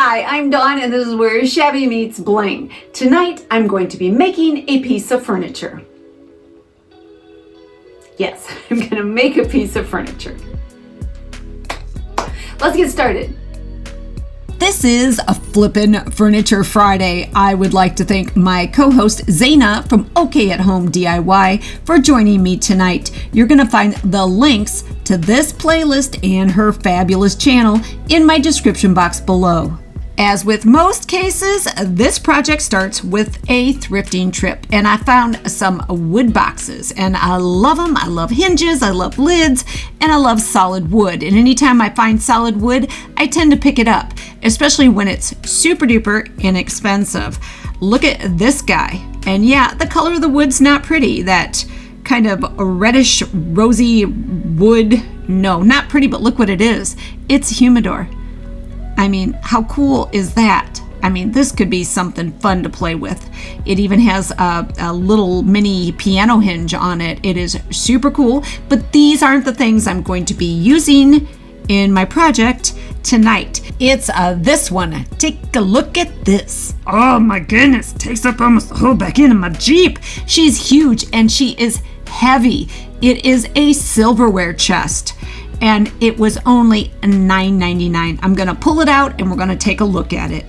Hi, I'm Dawn and this is where Shabby meets Bling. Tonight I'm going to be making a piece of furniture. Yes, I'm going to make a piece of furniture. Let's get started. This is a Flippin' Furniture Friday. I would like to thank my co-host Zaina from OK at Home DIY for joining me tonight. You're going to find the links to this playlist and her fabulous channel in my description box below. As with most cases, this project starts with a thrifting trip, and I found some wood boxes, and I love them. I love hinges, I love lids, and I love solid wood. And anytime I find solid wood, I tend to pick it up, especially when it's super duper inexpensive. Look at this guy. And yeah, the color of the wood's not pretty. That kind of reddish, rosy wood. No, not pretty, but look what it is. It's a humidor. I mean, how cool is that? I mean, this could be something fun to play with. It even has a little mini piano hinge on it. It is super cool, but these aren't the things I'm going to be using in my project tonight. It's this one. Take a look at this. Oh my goodness, takes up almost the whole back end of my Jeep. She's huge and she is heavy. It is a silverware chest. And it was only $9.99. I'm gonna pull it out and we're gonna take a look at it.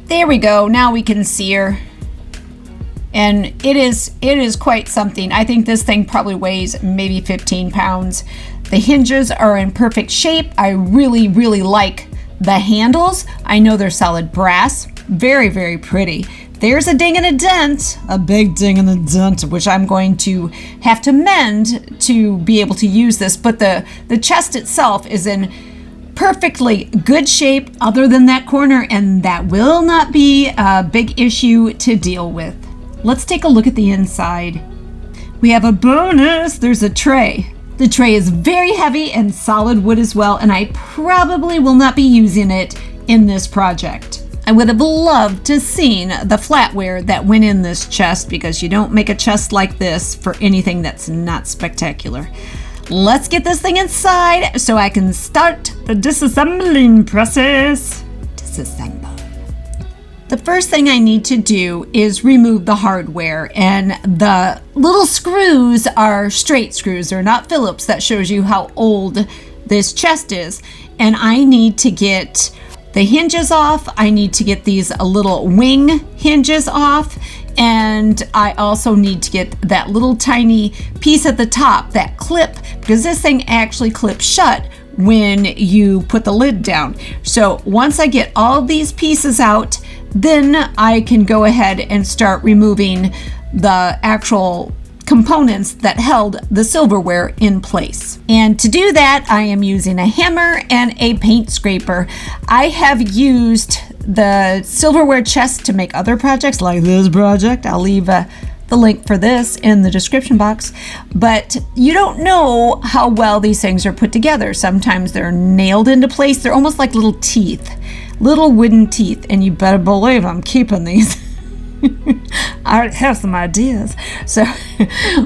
There we go, now we can see her. And it is quite something. I think this thing probably weighs maybe 15 pounds. The hinges are in perfect shape. I really, really like the handles. I know they're solid brass. Very, very pretty. There's a ding and a dent, a big ding and a dent, which I'm going to have to mend to be able to use this. But the chest itself is in perfectly good shape other than that corner, and that will not be a big issue to deal with. Let's take a look at the inside. We have a bonus. There's a tray. The tray is very heavy and solid wood as well, and I probably will not be using it in this project. I would have loved to seen the flatware that went in this chest, because you don't make a chest like this for anything that's not spectacular. Let's get this thing inside so I can start the disassembling process. Disassemble. The first thing I need to do is remove the hardware, and the little screws are straight screws. They're not Phillips. That shows you how old this chest is. And I need to get the hinges off. I need to get these little wing hinges off, and I also need to get that little tiny piece at the top, that clip, because this thing actually clips shut when you put the lid down. So once I get all these pieces out, then I can go ahead and start removing the actual components that held the silverware in place. And to do that, I am using a hammer and a paint scraper. I have used the silverware chest to make other projects like this project. I'll leave the link for this in the description box. But you don't know how well these things are put together. Sometimes they're nailed into place. They're almost like little teeth, little wooden teeth, and you better believe I'm keeping these. I have some ideas. So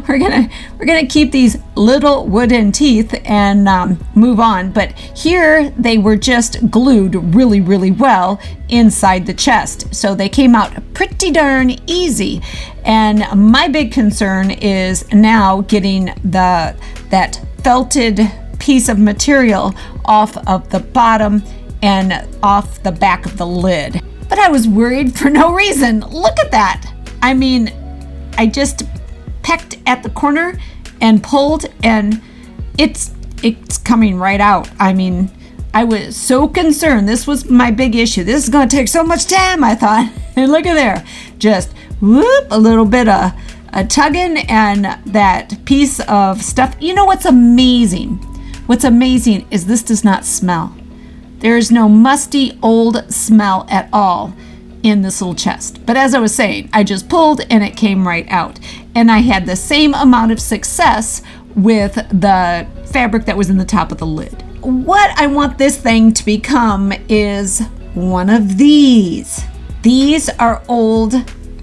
we're gonna keep these little wooden teeth and move on. But here they were just glued really, really well inside the chest. So they came out pretty darn easy. And my big concern is now getting that felted piece of material off of the bottom and off the back of the lid. But I was worried for no reason. Look at that. I mean, I just pecked at the corner and pulled, and it's coming right out. I mean, I was so concerned. This was my big issue. This is going to take so much time, I thought. And look at there. Just whoop, a little bit of a tugging, and that piece of stuff. You know what's amazing? What's amazing is this does not smell. There is no musty old smell at all in this little chest. But as I was saying, I just pulled and it came right out. And I had the same amount of success with the fabric that was in the top of the lid. What I want this thing to become is one of these. These are old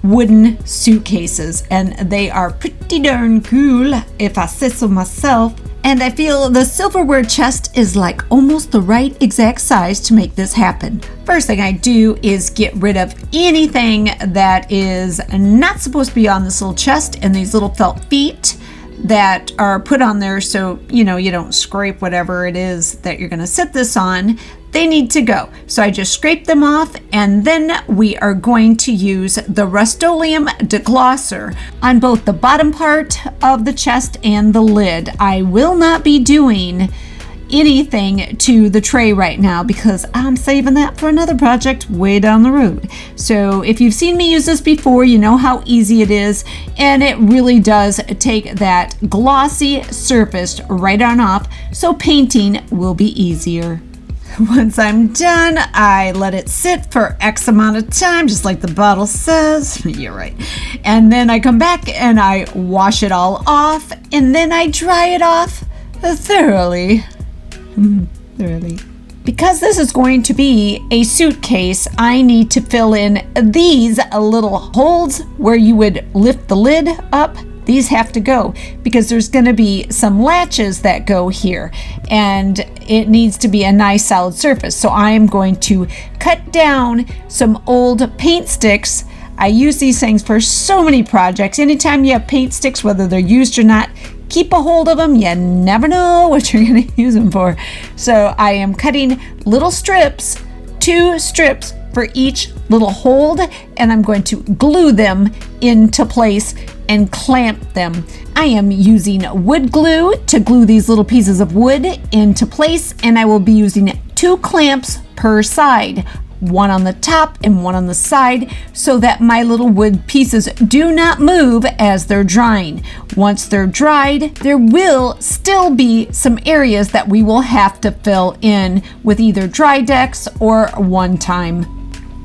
wooden suitcases, and they are pretty darn cool, if I say so myself. And I feel the silverware chest is like almost the right exact size to make this happen. First thing I do is get rid of anything that is not supposed to be on this little chest and these little felt feet that are put on there so you don't scrape whatever it is that you're going to sit this on. They need to go. So I just scrape them off, and then we are going to use the Rust-Oleum deglosser on both the bottom part of the chest and the lid. I will not be doing anything to the tray right now because I'm saving that for another project way down the road. So if you've seen me use this before, you know how easy it is, and it really does take that glossy surface right on off, so painting will be easier. Once I'm done, I let it sit for X amount of time, just like the bottle says. You're right. And then I come back and I wash it all off, and then I dry it off thoroughly. Because this is going to be a suitcase, I need to fill in these little holes where you would lift the lid up. These have to go because there's going to be some latches that go here, and it needs to be a nice solid surface. So I am going to cut down some old paint sticks. I use these things for so many projects. Anytime you have paint sticks, whether they're used or not, keep a hold of them. You never know what you're going to use them for. So I am cutting little strips, 2 strips for each little hold, and I'm going to glue them into place and clamp them. I am using wood glue to glue these little pieces of wood into place, and I will be using 2 clamps per side, one on the top and one on the side, so that my little wood pieces do not move as they're drying. Once they're dried, there will still be some areas that we will have to fill in with either dry decks or one time.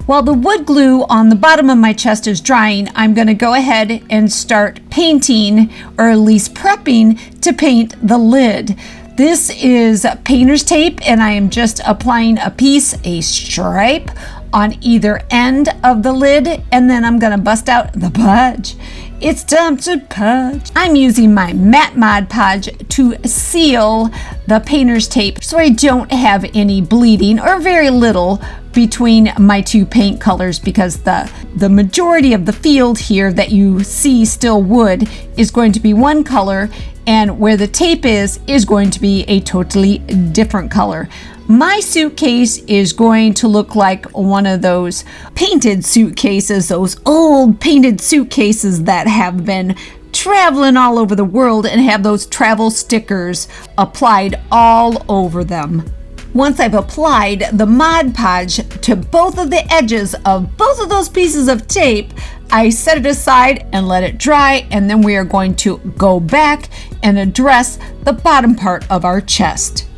While the wood glue on the bottom of my chest is drying, I'm going to go ahead and start painting, or at least prepping to paint the lid. This is painter's tape, and I am just applying a stripe on either end of the lid, and then I'm going to bust out the Podge. It's time to Podge. I'm using my matte Mod Podge to seal the painter's tape so I don't have any bleeding, or very little, between my 2 paint colors, because the majority of the field here that you see still wood is going to be one color, and where the tape is going to be a totally different color. My suitcase is going to look like one of those painted suitcases, those old painted suitcases that have been traveling all over the world and have those travel stickers applied all over them. Once I've applied the Mod Podge to both of the edges of both of those pieces of tape, I set it aside and let it dry, and then we are going to go back and address the bottom part of our chest.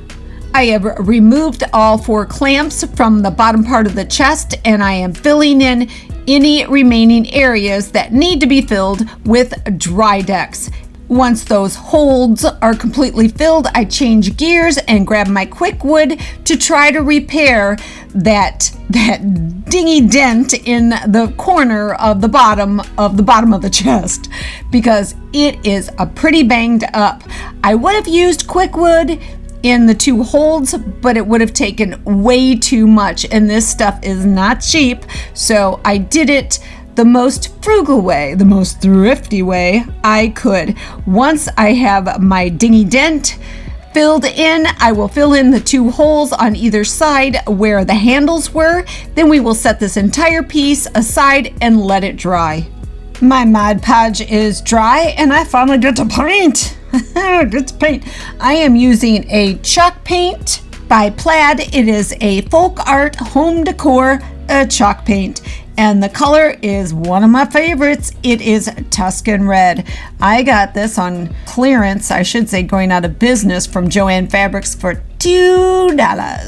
I have removed all 4 clamps from the bottom part of the chest, and I am filling in any remaining areas that need to be filled with dry decks. Once those holes are completely filled, I change gears and grab my quick wood to try to repair that dingy dent in the corner of the bottom of the chest, because it is a pretty banged up. I would have used quick wood in the 2 holes, but it would have taken way too much, and this stuff is not cheap, so I did it the most frugal way, the most thrifty way I could. Once I have my dingy dent filled in, I will fill in the 2 holes on either side where the handles were. Then we will set this entire piece aside and let it dry. My Mod Podge is dry, and I finally get to paint. Get to paint. I am using a chalk paint by Plaid. It is a folk art home decor chalk paint, and the color is one of my favorites. It is Tuscan Red. I got this on clearance, I should say going out of business, from Joann Fabrics for $2.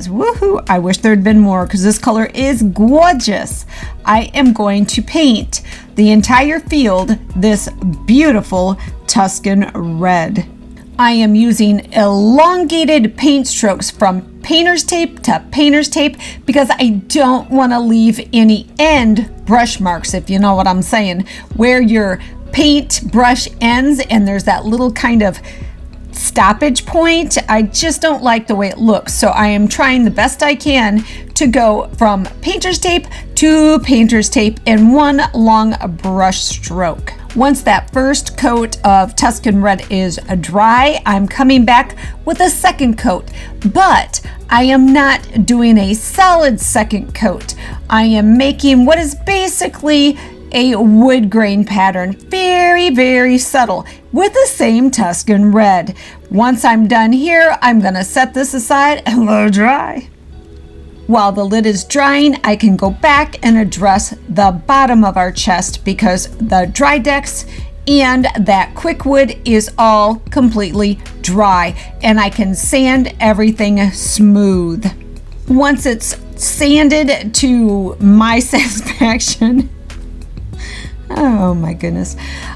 Woohoo! I wish there'd been more, because this color is gorgeous. I am going to paint the entire field this beautiful Tuscan Red. I am using elongated paint strokes from painter's tape to painter's tape because I don't want to leave any end brush marks, if you know what I'm saying, where your paint brush ends and there's that little kind of stoppage point. I just don't like the way it looks. So I am trying the best I can to go from painter's tape to painter's tape in one long brush stroke. Once that first coat of Tuscan Red is dry, I'm coming back with a second coat, but I am not doing a solid second coat. I am making what is basically a wood grain pattern, very, very subtle, with the same Tuscan Red. Once I'm done here, I'm gonna set this aside and let it dry. While the lid is drying, I can go back and address the bottom of our chest because the dry decks and that quick wood is all completely dry, and I can sand everything smooth. Once it's sanded to my satisfaction, oh my goodness,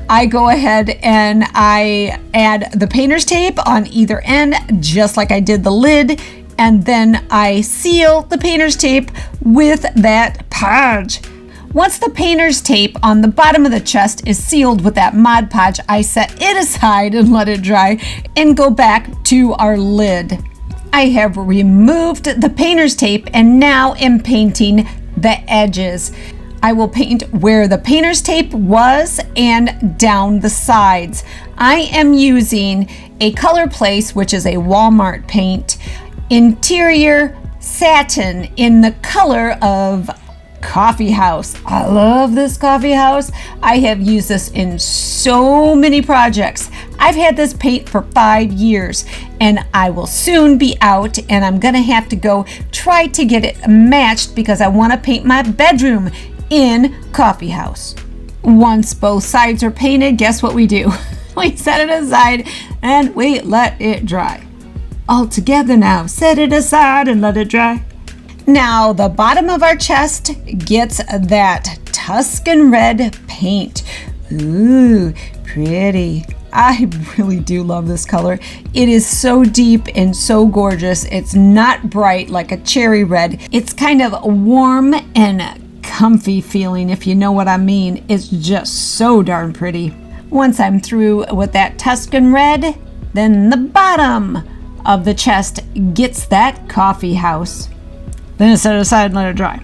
I go ahead and I add the painter's tape on either end, just like I did the lid, and then I seal the painter's tape with that podge. Once the painter's tape on the bottom of the chest is sealed with that Mod Podge, I set it aside and let it dry and go back to our lid. I have removed the painter's tape and now am painting the edges. I will paint where the painter's tape was and down the sides. I am using a Color Place, which is a Walmart paint, interior satin in the color of Coffee House. I love this Coffee House. I have used this in so many projects. I've had this paint for 5 years and I will soon be out, and I'm gonna have to go try to get it matched because I want to paint my bedroom in Coffee House. Once both sides are painted, guess what we do? We set it aside and we let it dry. All together now, set it aside and let it dry. Now the bottom of our chest gets that Tuscan Red paint. Ooh, pretty. I really do love this color. It is so deep and so gorgeous. It's not bright like a cherry red. It's kind of warm and comfy feeling, if you know what I mean. It's just so darn pretty. Once I'm through with that Tuscan Red, then the bottom of the chest gets that Coffee House. Then I set it aside and let it dry.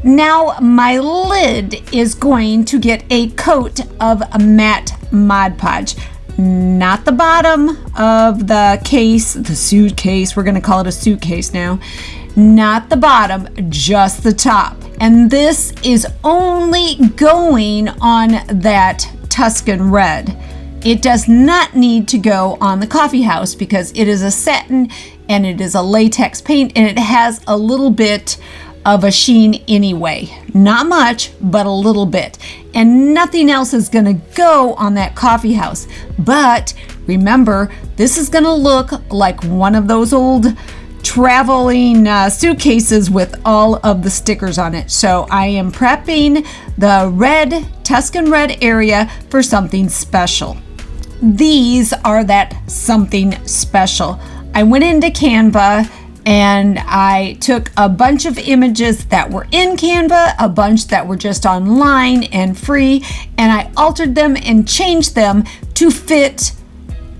Now my lid is going to get a coat of a matte Mod Podge. Not the bottom of the case, the suitcase. We're going to call it a suitcase now. Not the bottom, just the top. And this is only going on that Tuscan Red. It does not need to go on the Coffee House because it is a satin and it is a latex paint and it has a little bit of a sheen anyway. Not much, but a little bit. And nothing else is gonna go on that Coffee House. But remember, this is gonna look like one of those old traveling suitcases with all of the stickers on it. So I am prepping the red, Tuscan Red area for something special. These are that something special. I went into Canva and I took a bunch of images that were in Canva, a bunch that were just online and free, and I altered them and changed them to fit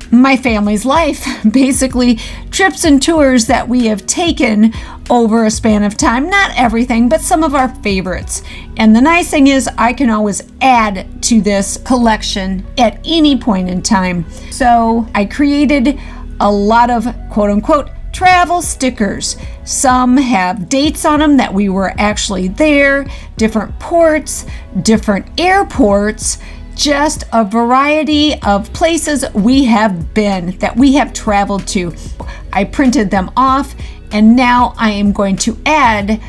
my family's life. Basically, trips and tours that we have taken over a span of time. Not everything, but some of our favorites. And the nice thing is I can always add to this collection at any point in time. So I created a lot of quote unquote travel stickers. Some have dates on them that we were actually there, different ports, different airports, just a variety of places we have been, that we have traveled to. I printed them off and now I am going to add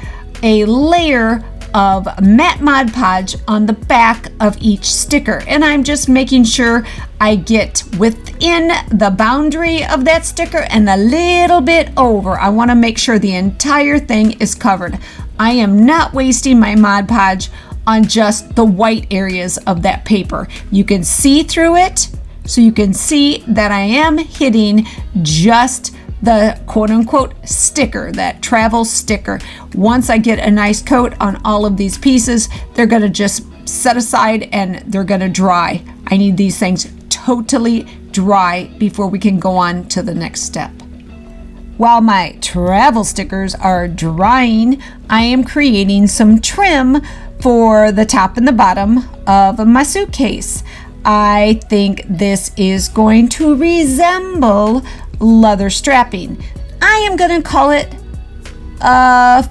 a layer of matte Mod Podge on the back of each sticker, and I'm just making sure I get within the boundary of that sticker and a little bit over. I want to make sure the entire thing is covered. I am not wasting my Mod Podge on just the white areas of that paper. You can see through it, so you can see that I am hitting just the quote-unquote sticker, that travel sticker. Once I get a nice coat on all of these pieces, they're gonna just set aside and they're gonna dry. I need these things totally dry before we can go on to the next step. While my travel stickers are drying, I am creating some trim for the top and the bottom of my suitcase. I think this is going to resemble leather strapping. I am going to call it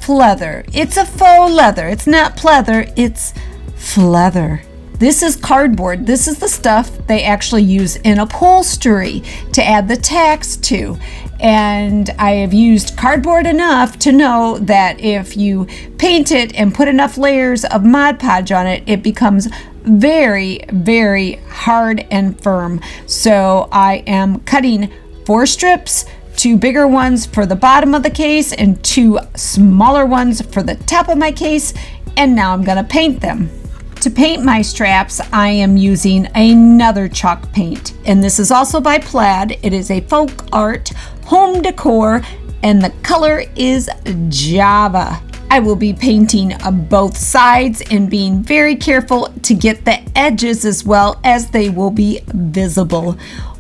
fleather. It's a faux leather. It's not pleather, it's fleather. This is cardboard. This is the stuff they actually use in upholstery to add the tacks to. And I have used cardboard enough to know that if you paint it and put enough layers of Mod Podge on it, it becomes very, very hard and firm. So I am cutting 4 strips, 2 bigger ones for the bottom of the case and 2 smaller ones for the top of my case. And now I'm going to paint them. To paint my straps, I am using another chalk paint, and this is also by Plaid. It is a folk art home decor, and the color is Java. I will be painting both sides and being very careful to get the edges as well, as they will be visible.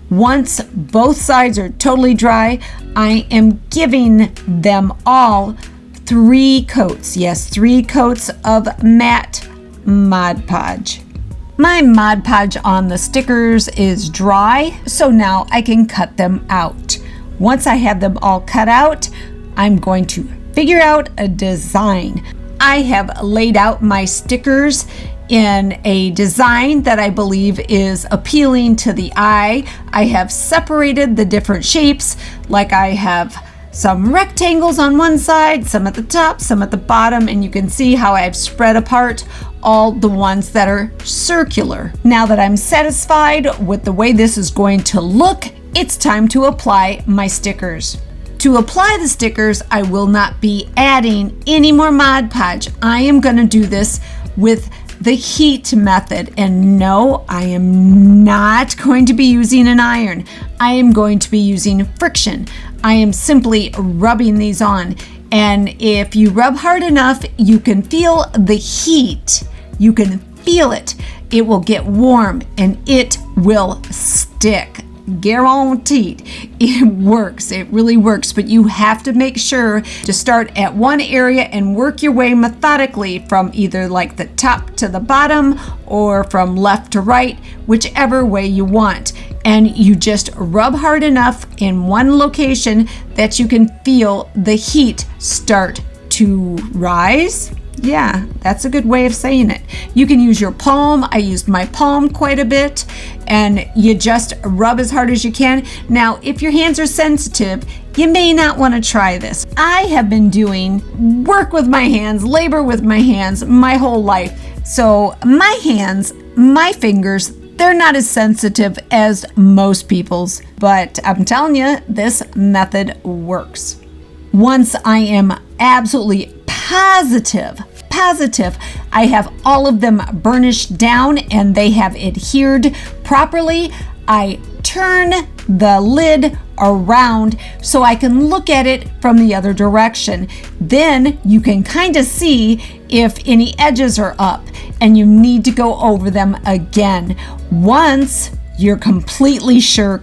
Once both sides are totally dry, I am giving them all 3 coats. Yes, 3 coats of matte Mod Podge. My Mod Podge on the stickers is dry, so now I can cut them out. Once I have them all cut out, I'm going to figure out a design. I have laid out my stickers in a design that I believe is appealing to the eye. I have separated the different shapes, like I have some rectangles on one side, some at the top, some at the bottom, and you can see how I've spread apart all the ones that are circular. Now that I'm satisfied with the way this is going to look, it's time to apply my stickers. To apply the stickers, I will not be adding any more Mod Podge. I am going to do this with the heat method, and no, I am not going to be using an iron. I am going to be using friction. I am simply rubbing these on, and if you rub hard enough, you can feel the heat. You can feel it. It will get warm and it will stick. Guaranteed. It works. It really works, but you have to make sure to start at one area and work your way methodically from either like the top to the bottom or from left to right, whichever way you want. And you just rub hard enough in one location that you can feel the heat start to rise. Yeah, that's a good way of saying it. You can use your palm. I used my palm quite a bit, and you just rub as hard as you can. Now, if your hands are sensitive, you may not want to try this. I have been doing work with my hands, labor with my hands my whole life. So my hands, my fingers, they're not as sensitive as most people's, but I'm telling you, this method works. Once I am absolutely positive I have all of them burnished down and they have adhered properly, I turn the lid around so I can look at it from the other direction. Then you can kind of see if any edges are up and you need to go over them again. Once you're completely sure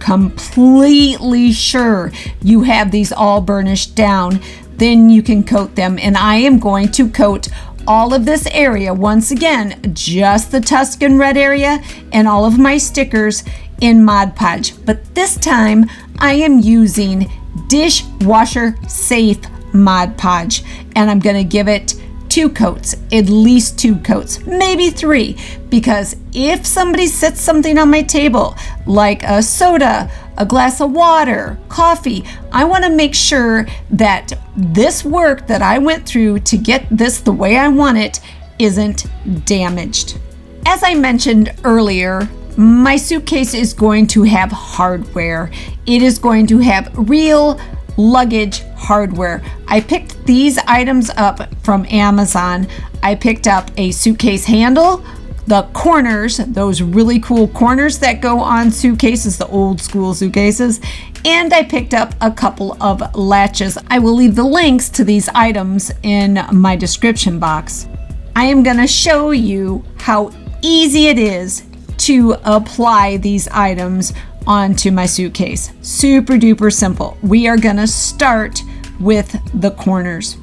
you have these all burnished down, then you can coat them. And I am going to coat all of this area, once again, just the Tuscan red area and all of my stickers in Mod Podge. But this time I am using dishwasher safe Mod Podge, and I'm going to give it 2 coats, at least 2 coats, maybe 3, because if somebody sets something on my table like a soda, a glass of water, coffee, I want to make sure that this work that I went through to get this the way I want it isn't damaged. As I mentioned earlier, my suitcase is going to have hardware. It is going to have real luggage hardware. I picked these items up from Amazon. I picked up a suitcase handle, the corners, those really cool corners that go on suitcases, the old school suitcases, and I picked up a couple of latches. I will leave the links to these items in my description box. I am going to show you how easy it is to apply these items onto my suitcase. Super duper simple. We are gonna start with the corners.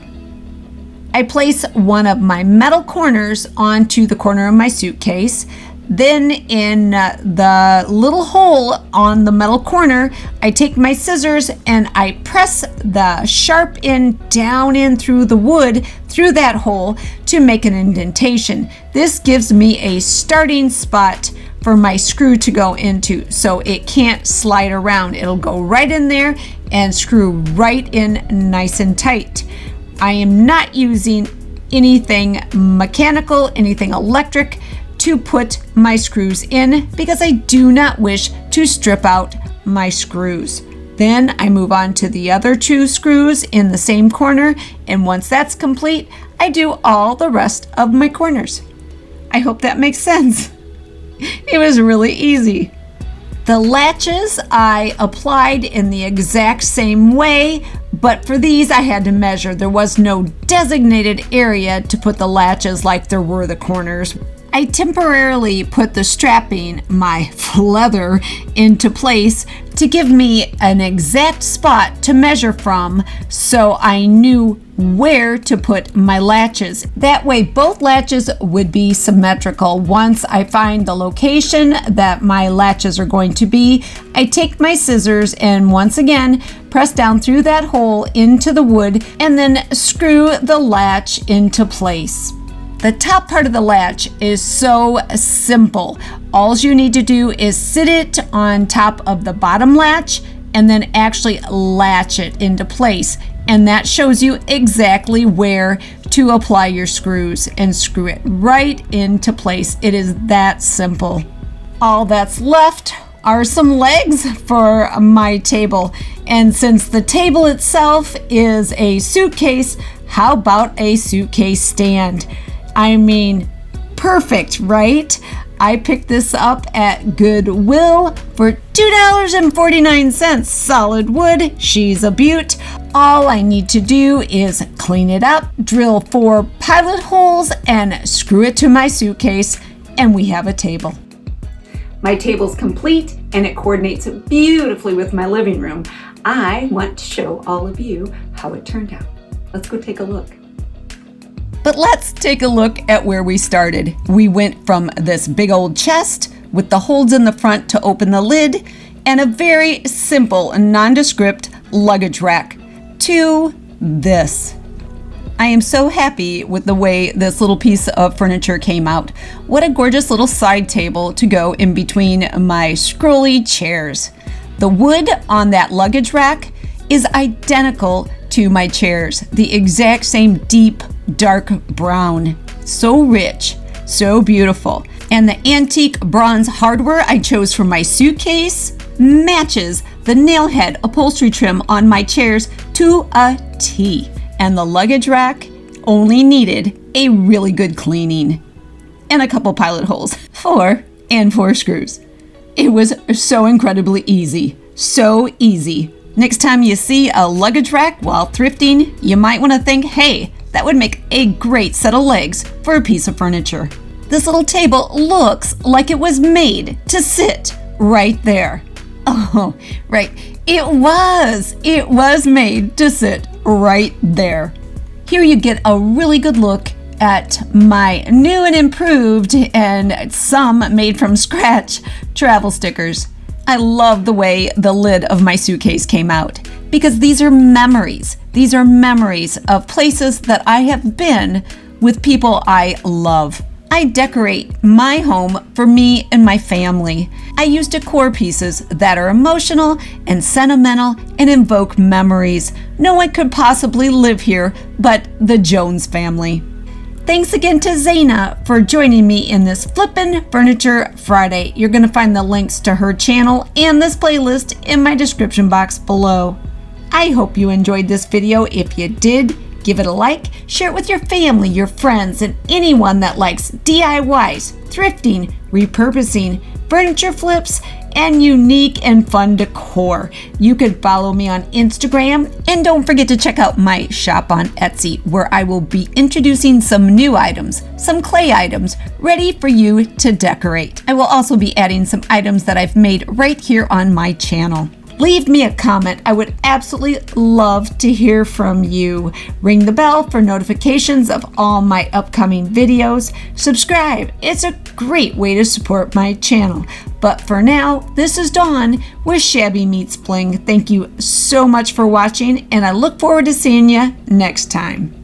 I place one of my metal corners onto the corner of my suitcase. Then in the little hole on the metal corner, I take my scissors and I press the sharp end down in through the wood through that hole to make an indentation. This gives me a starting spot for my screw to go into, so it can't slide around. It'll go right in there and screw right in nice and tight. I am not using anything mechanical, anything electric to put my screws in because I do not wish to strip out my screws. Then I move on to the other two screws in the same corner, and once that's complete, I do all the rest of my corners. I hope that makes sense. It was really easy. The latches I applied in the exact same way, but for these I had to measure. There was no designated area to put the latches like there were the corners. I temporarily put the strapping, my leather, into place to give me an exact spot to measure from so I knew where to put my latches. That way both latches would be symmetrical. Once I find the location that my latches are going to be, I take my scissors and once again press down through that hole into the wood and then screw the latch into place. The top part of the latch is so simple. All you need to do is sit it on top of the bottom latch and then actually latch it into place. And that shows you exactly where to apply your screws and screw it right into place. It is that simple. All that's left are some legs for my table. And since the table itself is a suitcase, how about a suitcase stand? I mean, perfect, right? I picked this up at Goodwill for $2.49. Solid wood, she's a beaut. All I need to do is clean it up, drill 4 pilot holes, and screw it to my suitcase, and we have a table. My table's complete and it coordinates beautifully with my living room. I want to show all of you how it turned out. Let's go take a look. But let's take a look at where we started. We went from this big old chest with the holes in the front to open the lid and a very simple nondescript luggage rack to this. I am so happy with the way this little piece of furniture came out. What a gorgeous little side table to go in between my scrolly chairs. The wood on that luggage rack is identical to my chairs. The exact same deep, dark brown. So rich, so beautiful. And the antique bronze hardware I chose for my suitcase matches the nail head upholstery trim on my chairs to a T. And the luggage rack only needed a really good cleaning. And a couple pilot holes. 4 screws. It was so incredibly easy. So easy. Next time you see a luggage rack while thrifting, you might want to think, hey, that would make a great set of legs for a piece of furniture. This little table looks like it was made to sit right there. Oh, right. It was made to sit right there. Here you get a really good look at my new and improved and some made from scratch travel stickers. I love the way the lid of my suitcase came out because these are memories. These are memories of places that I have been with people I love. I decorate my home for me and my family. I use decor pieces that are emotional and sentimental and invoke memories. No one could possibly live here but the Jones family. Thanks again to Zaina for joining me in this Flippin' Furniture Friday. You're going to find the links to her channel and this playlist in my description box below. I hope you enjoyed this video. If you did, give it a like, share it with your family, your friends, and anyone that likes DIYs, thrifting, repurposing, furniture flips, and unique and fun decor. You can follow me on Instagram, and don't forget to check out my shop on Etsy, where I will be introducing some new items, some clay items, ready for you to decorate. I will also be adding some items that I've made right here on my channel. Leave me a comment. I would absolutely love to hear from you. Ring the bell for notifications of all my upcoming videos. Subscribe. It's a great way to support my channel. But for now, this is Dawn with Shabby Meets Bling. Thank you so much for watching, and I look forward to seeing you next time.